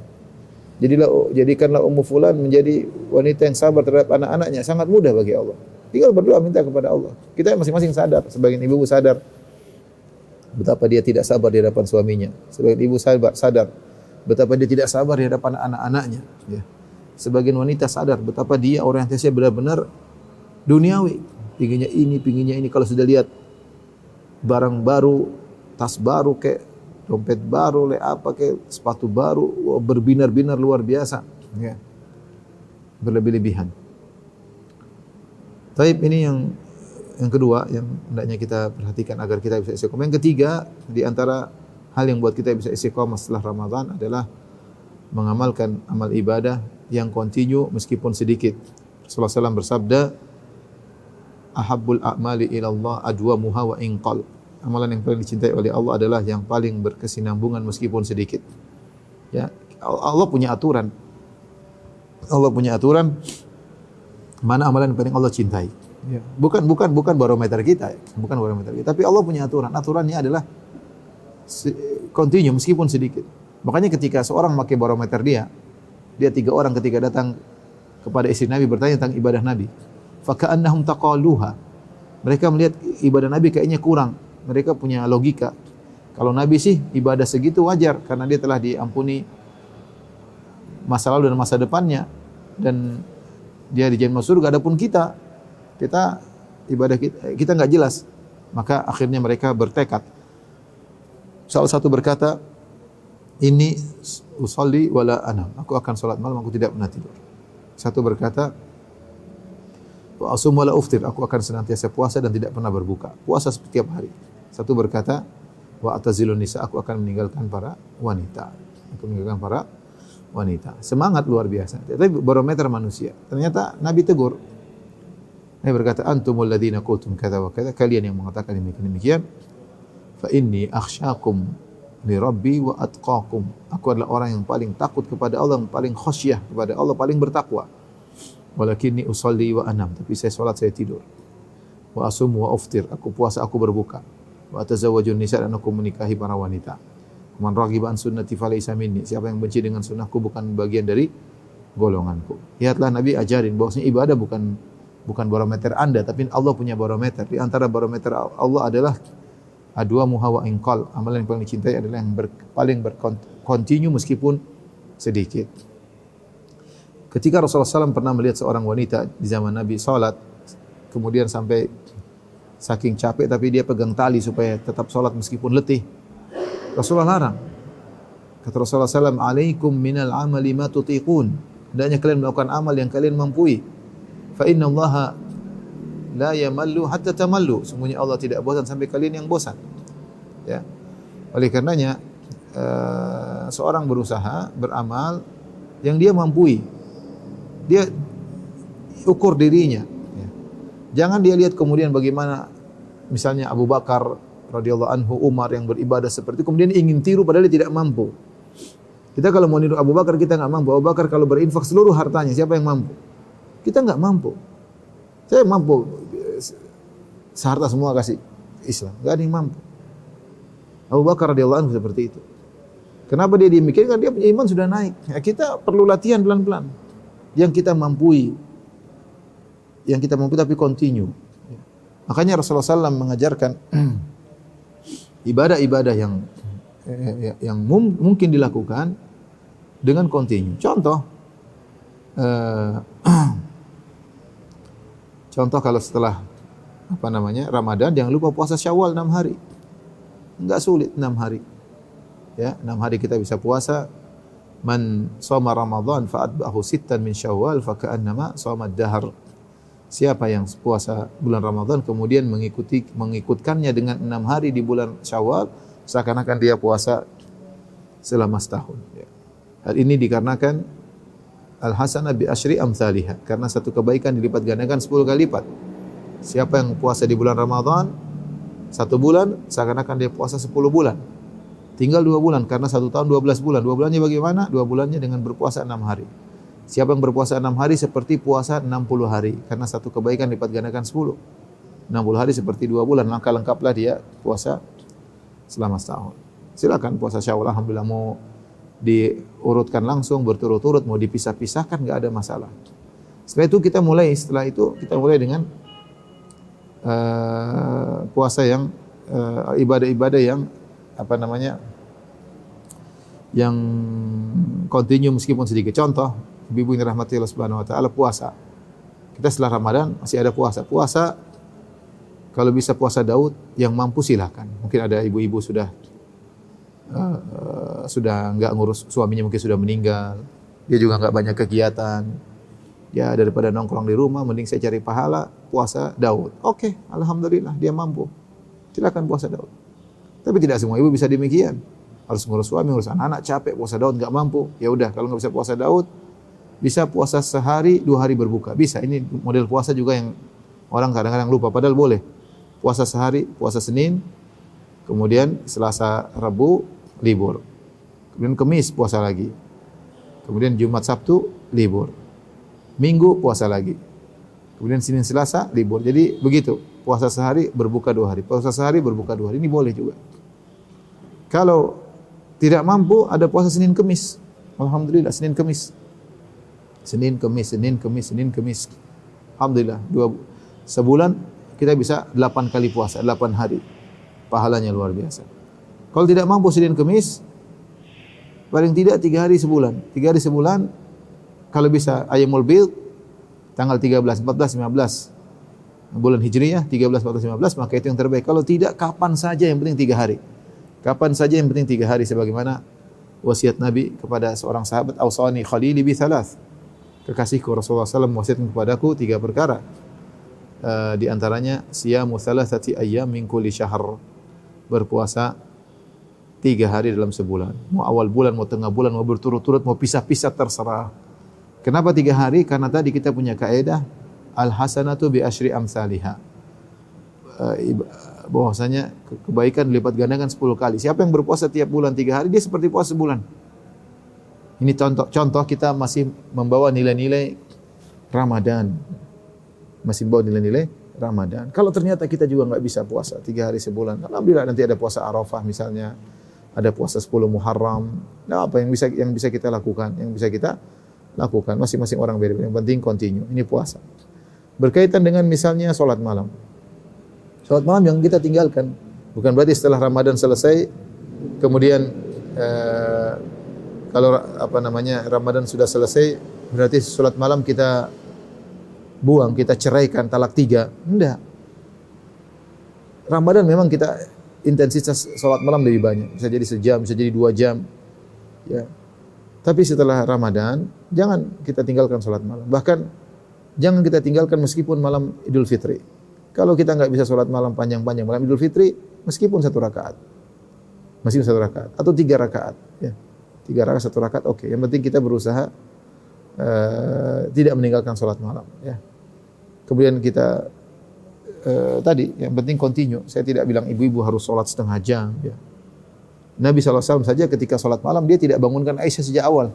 Jadikanlah ummu fulan menjadi wanita yang sabar terhadap anak-anaknya, sangat mudah bagi Allah. Tinggal berdoa minta kepada Allah. Kita masing-masing sadar, sebagian ibu sadar betapa dia tidak sabar di hadapan suaminya. Sebagian ibu sadar betapa dia tidak sabar di hadapan anak-anaknya, ya. Sebagian wanita sadar betapa dia orientasinya benar-benar duniawi. Pinginnya ini. Kalau sudah lihat barang baru, tas baru, kayak dompet baru, kayak sepatu baru, berbinar-binar luar biasa, ya. Berlebih-lebihan. Taib, ini yang kedua yang hendaknya kita perhatikan agar kita bisa istiqomah. Yang ketiga, di antara hal yang buat kita bisa istiqomah setelah Ramadan adalah mengamalkan amal ibadah yang kontinu meskipun sedikit. Rasulullah SAW bersabda, ahabbul a'mali ilallah adwamuha wa inqal. Amalan yang paling dicintai oleh Allah adalah yang paling berkesinambungan meskipun sedikit. Ya, Allah punya aturan. Allah punya aturan mana amalan yang paling Allah cintai. Ya. Bukan barometer kita, bukan barometer kita. Tapi Allah punya aturan. Aturannya adalah kontinu meskipun sedikit. Makanya ketika seorang memakai barometer dia 3 orang ketika datang kepada istri Nabi bertanya tentang ibadah Nabi. Faka'annahum taqaluha. Mereka melihat ibadah Nabi kayaknya kurang. Mereka punya logika. Kalau Nabi sih ibadah segitu wajar karena dia telah diampuni masa lalu dan masa depannya dan dia dijamin masuk surga. Adapun kita ibadah kita nggak jelas. Maka akhirnya mereka bertekad. Salah satu berkata, ini usolli wala anam. Aku akan salat malam, aku tidak pernah tidur. Satu berkata, wa asum wala uftir. Aku akan senantiasa puasa dan tidak pernah berbuka. Puasa setiap hari. Satu berkata, wa atazilun nisa. Aku akan meninggalkan para wanita. Aku meninggalkan para wanita. Semangat luar biasa. Tapi barometer manusia. Ternyata Nabi tegur. Nabi berkata, antumul ladina qultum kadza wa kadza. Kalian yang mengatakan demikian. Fa inni akhsyakum li rabbi wa atqakum. Aku adalah orang yang paling takut kepada Allah, yang paling khasyah kepada Allah, paling bertakwa. Walakinni usolli wa anam. Tapi saya salat, saya tidur. Wa asum wa uftir. Aku puasa, aku berbuka. Wa atazawwajun nisa. Dan aku menikahi para wanita. Man raghiba an sunnati falaysa minni. Siapa yang benci dengan sunnahku bukan bagian dari golonganku. Lihatlah Nabi ajarin bahwasanya ibadah bukan barometer Anda, tapi Allah punya barometer. Di antara barometer Allah adalah adwa muhawa inqal. Amalan yang paling dicintai adalah yang paling berkontinu meskipun sedikit. Ketika Rasulullah SAW pernah melihat seorang wanita di zaman Nabi salat, kemudian sampai saking capek tapi dia pegang tali supaya tetap salat meskipun letih. Rasulullah larang. Kata Rasulullah SAW, alaikum minal amali ma tutiqun. Hendaknya kalian melakukan amal yang kalian mampu. Fa inna Allaha la yamallu hatta tamallu. Sungguhnya Allah tidak bosan sampai kalian yang bosan. Ya. Oleh karenanya seorang berusaha beramal yang dia mampu. Dia ukur dirinya. Ya. Jangan dia lihat kemudian bagaimana misalnya Abu Bakar radhiyallahu anhu, Umar yang beribadah seperti itu, kemudian ingin tiru padahal dia tidak mampu. Kita kalau mau niru Abu Bakar kita enggak mampu. Abu Bakar kalau berinfak seluruh hartanya, siapa yang mampu? Kita enggak mampu. Saya mampu seharta semua kasih Islam, enggak ada yang mampu. Abu Bakar radhiyallahu anhu seperti itu. Kenapa dia demikian? Karena dia punya iman sudah naik. Ya, kita perlu latihan pelan-pelan. Yang kita mampu tapi continue. Makanya Rasulullah SAW mengajarkan ibadah-ibadah yang mungkin dilakukan dengan continue. Contoh kalau setelah Ramadan jangan lupa puasa Syawal 6 hari. Enggak sulit 6 hari. Ya, 6 hari kita bisa puasa. Man shoma Ramadan fa atba'ahu sittan min Syawal fa ka'annama shoma ad-dahr. Siapa yang puasa bulan Ramadan kemudian mengikutkannya dengan 6 hari di bulan Syawal, seakan-akan dia puasa selama setahun. Ya. Hal ini dikarenakan al-hasanah bi asyri amsalihha, karena satu kebaikan dilipat gandakan 10 kali lipat. Siapa yang puasa di bulan Ramadan 1 bulan, seakan-akan dia puasa 10 bulan. Tinggal 2 bulan, karena 1 tahun 12 bulan. 2 bulannya bagaimana? 2 bulannya dengan berpuasa 6 hari. Siapa yang berpuasa 6 hari seperti puasa 60 hari. Karena satu kebaikan lipat gandakan 10. 60 hari seperti 2 bulan. Maka lengkaplah dia puasa selama setahun. Silakan puasa Syawal. Alhamdulillah, mau diurutkan langsung, berturut-turut, mau dipisah-pisahkan, enggak ada masalah. Setelah itu kita mulai dengan puasa yang ibadah-ibadah yang yang continue meskipun sedikit. Contoh, ibu yang dirahmati Allah Subhanahu wa taala, puasa. Kita setelah Ramadan masih ada puasa. Puasa kalau bisa puasa Daud, yang mampu silakan. Mungkin ada ibu-ibu sudah enggak ngurus suaminya, mungkin sudah meninggal. Dia juga enggak banyak kegiatan. Ya, daripada nongkrong di rumah mending saya cari pahala puasa Daud. Oke, alhamdulillah dia mampu. Silakan puasa Daud. Tapi tidak semua ibu bisa demikian. Harus ngurus suami, ngurus anak-anak, capek puasa Daud enggak mampu. Ya udah, kalau enggak bisa puasa Daud, bisa puasa sehari 2 hari berbuka. Bisa. Ini model puasa juga yang orang kadang-kadang lupa, padahal boleh. Puasa sehari, puasa Senin, kemudian Selasa, Rabu libur. Kemudian Kamis puasa lagi. Kemudian Jumat, Sabtu libur. Minggu puasa lagi. Kemudian Senin, Selasa libur. Jadi begitu. Puasa sehari, berbuka 2 hari. Puasa sehari, berbuka 2 hari. Ini boleh juga. Kalau tidak mampu, ada puasa Senin, Kamis. Alhamdulillah, Senin, Kamis. Senin, Kamis, Senin, Kamis, Senin, Kamis. Alhamdulillah. Sebulan kita bisa 8 kali puasa, 8 hari. Pahalanya luar biasa. Kalau tidak mampu Senin, Kamis, paling tidak 3 hari sebulan. 3 hari sebulan, kalau bisa Ayyamul Bid, tanggal 13, 14, 15. bulan Hijriyah 13, 14, 15, maka itu yang terbaik. Kalau tidak, kapan saja yang penting 3 hari. Kapan saja yang penting 3 hari, sebagaimana wasiat Nabi kepada seorang sahabat, "Ausani khalili bi thalath." Kekasihku Rasulullah SAW mewasiatkan kepadaku 3 perkara. Di antaranya siyamu thalathati ayyam min kulli syahr. Berpuasa 3 hari dalam sebulan. Mau awal bulan, mau tengah bulan, mau berturut-turut, mau pisah-pisah, terserah. Kenapa 3 hari? Karena tadi kita punya kaidah al-hasanatu bi asyri amsalihha. Bahwasanya kebaikan dilipat gandakan 10 kali. Siapa yang berpuasa tiap bulan 3 hari, dia seperti puasa sebulan. Ini contoh kita masih membawa nilai-nilai Ramadan. Masih membawa nilai-nilai Ramadan. Kalau ternyata kita juga nggak bisa puasa 3 hari sebulan, alhamdulillah nanti ada puasa Arafah misalnya, ada puasa 10 Muharram. Nah, apa yang bisa kita lakukan? Yang bisa kita lakukan masing-masing orang beda-beda. Yang penting continue. Ini puasa. Berkaitan dengan misalnya sholat malam. Sholat malam yang kita tinggalkan. Bukan berarti setelah Ramadan selesai, kemudian kalau Ramadan sudah selesai, berarti sholat malam kita buang, kita ceraikan, talak 3. Enggak. Ramadan memang kita intensitas sholat malam lebih banyak. Bisa jadi sejam, bisa jadi 2 jam. Ya. Tapi setelah Ramadan, jangan kita tinggalkan sholat malam. Bahkan jangan kita tinggalkan meskipun malam Idul Fitri. Kalau kita nggak bisa sholat malam panjang-panjang malam Idul Fitri, meskipun 1 rakaat. Meskipun 1 rakaat. Atau 3 rakaat. Ya. 3 rakaat, 1 rakaat, oke. Yang penting kita berusaha tidak meninggalkan sholat malam. Ya. Kemudian kita tadi, yang penting continue. Saya tidak bilang ibu-ibu harus sholat setengah jam. Ya. Nabi SAW saja ketika sholat malam, dia tidak bangunkan Aisyah sejak awal.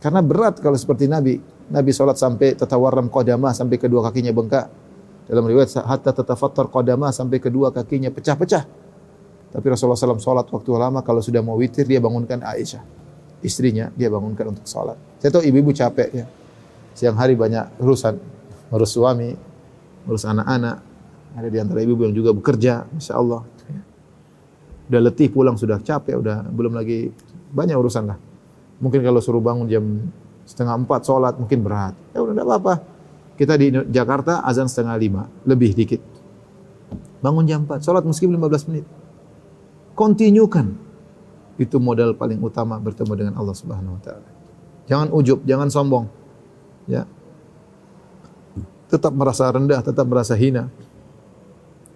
Karena berat kalau seperti Nabi. Nabi sholat sampai tatawarram qadamah, sampai kedua kakinya bengkak. Dalam riwayat, hatta tatafattar qadamah, sampai kedua kakinya pecah-pecah. Tapi Rasulullah SAW sholat waktu lama, kalau sudah mau witir, dia bangunkan Aisyah. Istrinya, dia bangunkan untuk sholat. Saya tahu ibu-ibu capek ya. Siang hari banyak urusan. Ngurus suami, ngurus anak-anak. Ada di antara ibu-ibu yang juga bekerja, Masya Allah. Udah letih pulang, sudah capek, udah belum lagi banyak urusan lah. Mungkin kalau suruh bangun jam 3:30 sholat mungkin berat. Ya udah, enggak apa-apa. Kita di Jakarta azan 4:30, lebih dikit. Bangun jam 4, sholat meskipun 15 menit. Kontinyukan. Itu modal paling utama bertemu dengan Allah Subhanahu wa taala. Jangan ujub, jangan sombong. Ya. Tetap merasa rendah, tetap merasa hina.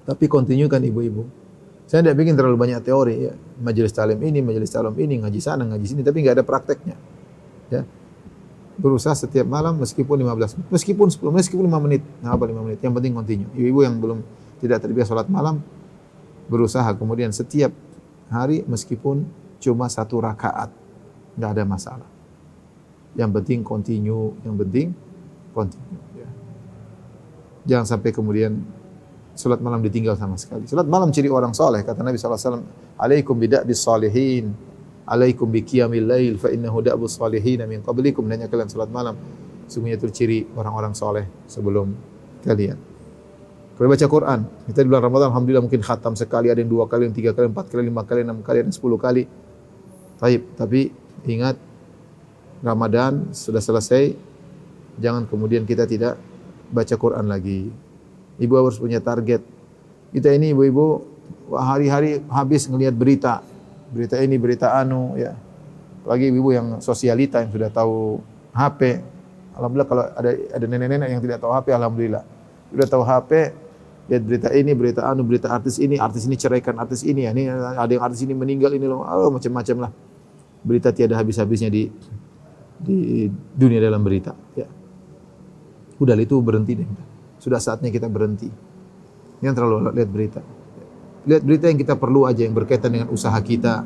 Tapi kontinyukan ibu-ibu. Saya tidak bikin terlalu banyak teori ya. Majelis taklim ini, majelis taklim ini, ngaji sana, ngaji sini, tapi enggak ada prakteknya. Ya. Berusaha setiap malam meskipun 15 menit, meskipun 10 menit, meskipun 5 menit. Nah, apa 5 menit? Yang penting continue. Ibu-ibu yang belum tidak terbiasa salat malam berusaha kemudian setiap hari meskipun cuma 1 rakaat. Enggak ada masalah. Yang penting continue, yang penting continue ya. Jangan sampai kemudian salat malam ditinggal sama sekali. Salat malam ciri orang soleh, kata Nabi SAW, alaikum bida'bis salihin, alaikum biqiyamil lail, fa innahu da'bus salihin min qablikum, hendaknya kalian salat malam. Sungguhnya itu ciri orang-orang soleh sebelum kalian. Kalau baca Quran, kita di bulan Ramadan alhamdulillah mungkin khatam sekali, ada yang 2 kali, yang 3 kali, 4 kali, 5 kali, 6 kali, ada yang 10 kali. Tapi ingat Ramadan sudah selesai, jangan kemudian kita tidak baca Quran lagi. Ibu harus punya target. Kita ini ibu-ibu hari-hari habis ngelihat berita. Berita ini, berita anu ya. Apalagi ibu yang sosialita yang sudah tahu HP. Alhamdulillah kalau ada nenek-nenek yang tidak tahu HP, alhamdulillah. Sudah tahu HP, lihat berita ini, berita anu, berita artis ini ceraikan artis ini ya. Ini ada yang artis ini meninggal ini loh. Oh, macam-macam lah. Berita tiada habis-habisnya di dunia dalam berita ya. Udah itu berhenti deh. Sudah saatnya kita berhenti. Jangan terlalu lihat berita. Lihat berita yang kita perlu aja, yang berkaitan dengan usaha kita,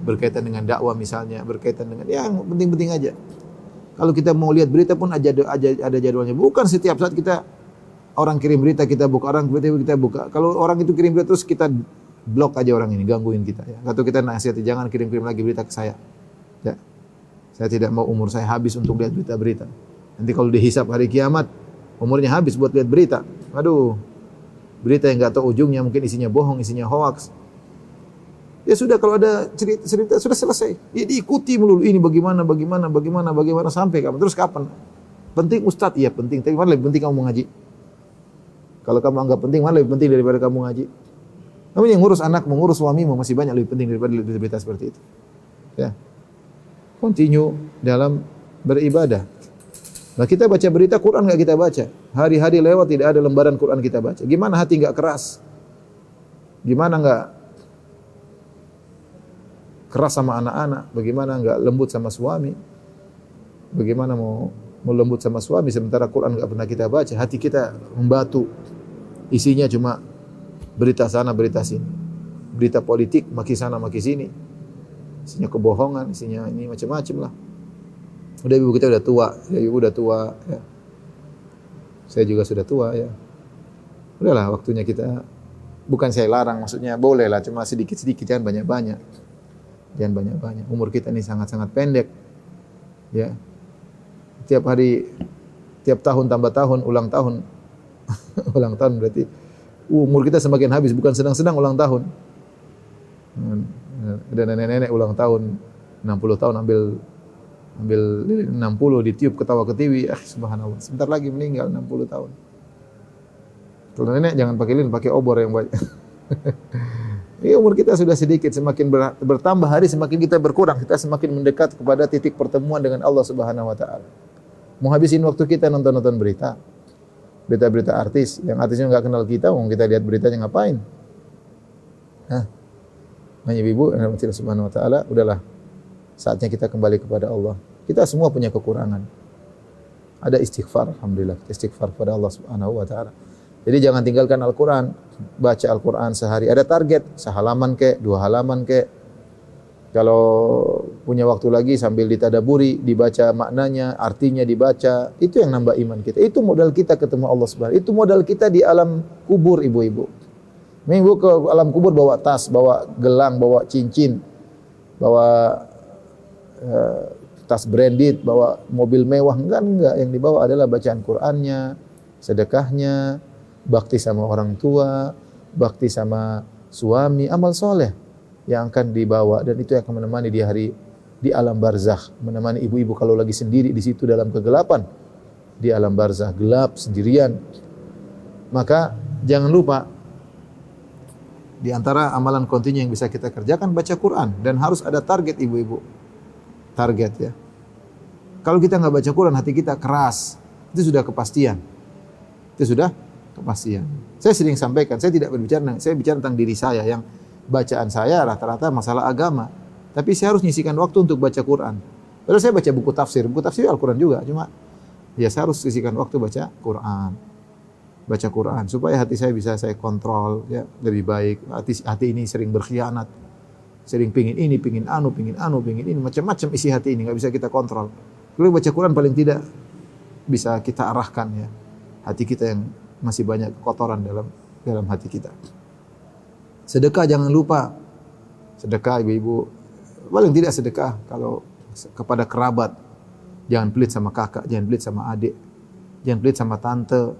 berkaitan dengan dakwah misalnya, berkaitan dengan yang penting-penting aja. Kalau kita mau lihat berita pun ada jadwalnya. Bukan setiap saat kita orang kirim berita kita buka, orang berita kita buka. Kalau orang itu kirim berita terus kita blok aja orang ini, gangguin kita ya. Atau kita nasihati jangan kirim-kirim lagi berita ke saya. Ya. Saya tidak mau umur saya habis untuk lihat berita-berita. Nanti kalau dihisab hari kiamat umurnya habis buat lihat berita. Aduh. Berita yang enggak tahu ujungnya, mungkin isinya bohong, isinya hoax. Ya sudah, kalau ada cerita sudah selesai. Ya diikuti melulu, ini bagaimana sampai kapan? Terus kapan? Penting ustaz, iya penting. Tapi mana lebih penting kamu mengaji? Kalau kamu anggap penting, mana lebih penting daripada kamu ngaji? Kamu yang ngurus anak, mengurus suamimu masih banyak lebih penting daripada berita seperti itu. Ya. Continue dalam beribadah. Nah, kita baca berita Quran enggak kita baca. Hari-hari lewat tidak ada lembaran Quran kita baca. Gimana hati enggak keras? Gimana enggak keras sama anak-anak? Bagaimana enggak lembut sama suami? Bagaimana mau lembut sama suami sementara Quran enggak pernah kita baca? Hati kita membatu. Isinya cuma berita sana, berita sini. Berita politik, maki sana, maki sini. Isinya kebohongan, isinya ini macam-macam lah. Udah ibu kita udah tua, ya ibu udah tua, ya. Saya juga sudah tua, ya. Udahlah waktunya kita, bukan saya larang, maksudnya boleh lah, cuma sedikit-sedikit, jangan banyak-banyak. Jangan banyak-banyak. Umur kita ini sangat-sangat pendek, ya. Tiap hari, tiap tahun tambah tahun, ulang tahun. Ulang tahun berarti umur kita semakin habis, bukan sedang-sedang ulang tahun. Ada nenek-nenek ulang tahun 60 tahun ambil 60 ditiup ketawa ketiwi, subhanallah. Sebentar lagi meninggal 60 tahun. Kalau nenek jangan pakai lilin, pakai obor yang banyak. Ini umur kita sudah sedikit, semakin bertambah hari semakin kita berkurang, kita semakin mendekat kepada titik pertemuan dengan Allah Subhanahu wa taala. Mau habisin waktu kita nonton-nonton berita artis, yang artisnya enggak kenal kita, kita lihat beritanya ngapain? Hanya ibu dan Allah Subhanahu wa taala, udahlah. Saatnya kita kembali kepada Allah. Kita semua punya kekurangan. Ada istighfar, alhamdulillah. Istighfar kepada Allah Subhanahu wa taala. Jadi jangan tinggalkan Al-Qur'an. Baca Al-Qur'an sehari. Ada target, sehalaman kek, 2 halaman kek. Kalau punya waktu lagi sambil ditadaburi, dibaca maknanya, artinya dibaca, itu yang nambah iman kita. Itu modal kita ketemu Allah Subhanahu. Itu modal kita di alam kubur, ibu-ibu. Ibu ke alam kubur bawa tas, bawa gelang, bawa cincin, bawa tas branded, bawa mobil mewah, enggak. Yang dibawa adalah bacaan Qur'annya, sedekahnya, bakti sama orang tua, bakti sama suami, amal soleh yang akan dibawa, dan itu yang akan menemani di hari di alam barzakh, menemani ibu-ibu kalau lagi sendiri di situ dalam kegelapan di alam barzakh, gelap sendirian. Maka jangan lupa di antara amalan kontinu yang bisa kita kerjakan baca Quran, dan harus ada target ibu-ibu. Target, ya. Kalau kita nggak baca Quran, hati kita keras, itu sudah kepastian. Itu sudah kepastian. Saya sering sampaikan, saya tidak berbicara, saya bicara tentang diri saya, yang bacaan saya rata-rata masalah agama. Tapi saya harus nyisikan waktu untuk baca Quran. Padahal saya baca buku tafsir Al-Quran juga, cuma ya saya harus sisihkan waktu baca Quran. Baca Quran supaya hati saya bisa saya kontrol, ya, lebih baik. Hati ini sering berkhianat. Sering pingin ini, pingin anu, pingin ini, macam-macam isi hati ini, nggak bisa kita kontrol. Kalau baca Quran paling tidak bisa kita arahkan, ya, hati kita yang masih banyak kotoran dalam hati kita. Sedekah jangan lupa. Sedekah ibu-ibu, paling tidak sedekah kalau kepada kerabat. Jangan pelit sama kakak, jangan pelit sama adik, jangan pelit sama tante,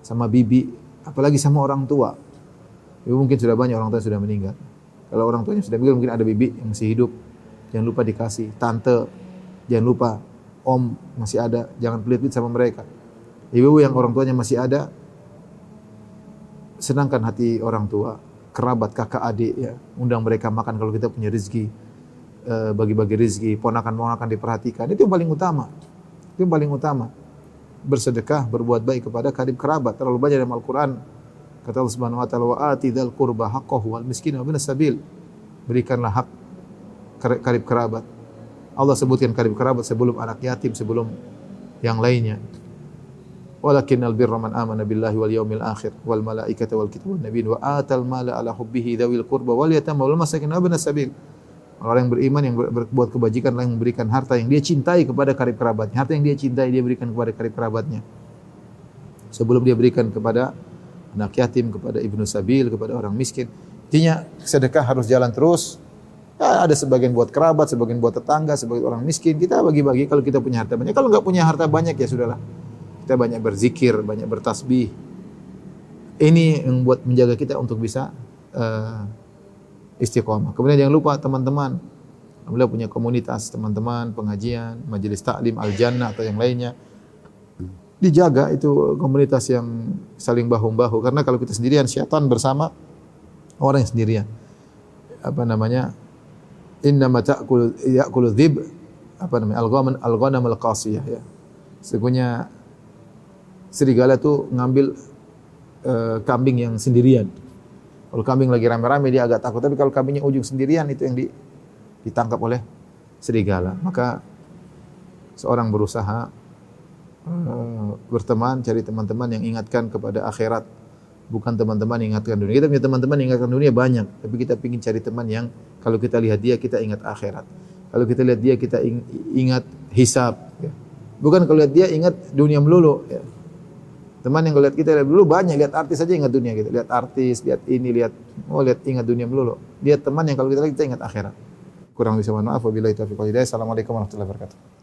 sama bibi, apalagi sama orang tua. Ibu mungkin sudah banyak orang tua yang sudah meninggal. Kalau orang tuanya sudah meninggal, mungkin ada bibi yang masih hidup, jangan lupa dikasih. Tante, jangan lupa. Om masih ada, jangan pelit-pelit sama mereka. Ibu yang orang tuanya masih ada, senangkan hati orang tua, kerabat, kakak, adik, ya, undang mereka makan kalau kita punya rezeki, bagi-bagi rezeki, ponakan-ponakan diperhatikan. Itu yang paling utama. Itu yang paling utama. Bersedekah, berbuat baik kepada karib kerabat. Terlalu banyak dalam Al-Quran. Kata Allah Subhanahu wa taala, wa ati dzal qurba haqqahu wal miskin wa ibnas sabil. Berikanlah hak karib kerabat. Allah sebutkan karib kerabat sebelum anak yatim, sebelum yang lainnya. Walakinnal birra man amana billahi wal yawmil akhir wal malaikati wal kitabi wan nabiyyin wa atal mala ala hubbihi dzawil qurba wal yatama wal masakin wa ibnas sabil. Orang yang beriman yang berbuat kebajikan yang memberikan harta yang dia cintai kepada karib kerabatnya. Harta yang dia cintai dia berikan kepada karib kerabatnya. Sebelum dia berikan kepada anak yatim, kepada ibnu sabil, kepada orang miskin. Intinya sedekah harus jalan terus. Ya, ada sebagian buat kerabat, sebagian buat tetangga, sebagian orang miskin. Kita bagi-bagi kalau kita punya harta banyak. Kalau enggak punya harta banyak ya sudahlah. Kita banyak berzikir, banyak bertasbih. Ini yang buat menjaga kita untuk bisa istiqomah. Kemudian jangan lupa teman-teman, beliau punya komunitas teman-teman, pengajian, majelis taklim, al-jannah atau yang lainnya. dijaga, itu komunitas yang saling bahu-bahu. Karena kalau kita sendirian, syaitan bersama orang yang sendirian. Apa namanya? Innama ya'kulu dhib, apa namanya? Al-ghanam al-qasiyah, ya. Sesungguhnya serigala itu ngambil kambing yang sendirian. Kalau kambing lagi rame-rame dia agak takut, tapi kalau kambingnya ujung sendirian itu yang ditangkap oleh serigala. Maka seorang berusaha berteman, cari teman-teman yang ingatkan kepada akhirat, bukan teman-teman yang ingatkan dunia. Kita punya teman-teman yang ingatkan dunia banyak, tapi kita ingin cari teman yang kalau kita lihat dia kita ingat akhirat. Kalau kita lihat dia kita ingat hisab, ya. Bukan kalau lihat dia ingat dunia melulu, ya. Teman yang kalau lihat kita lihat dulu banyak, lihat artis saja ingat dunia kita. Lihat artis, lihat ini, lihat ingat dunia melulu. Dia teman yang kalau kita lihat kita ingat akhirat. Kurang bisa mohon maaf, wabillahi taufiq wal hidayah. Assalamualaikum warahmatullahi wabarakatuh.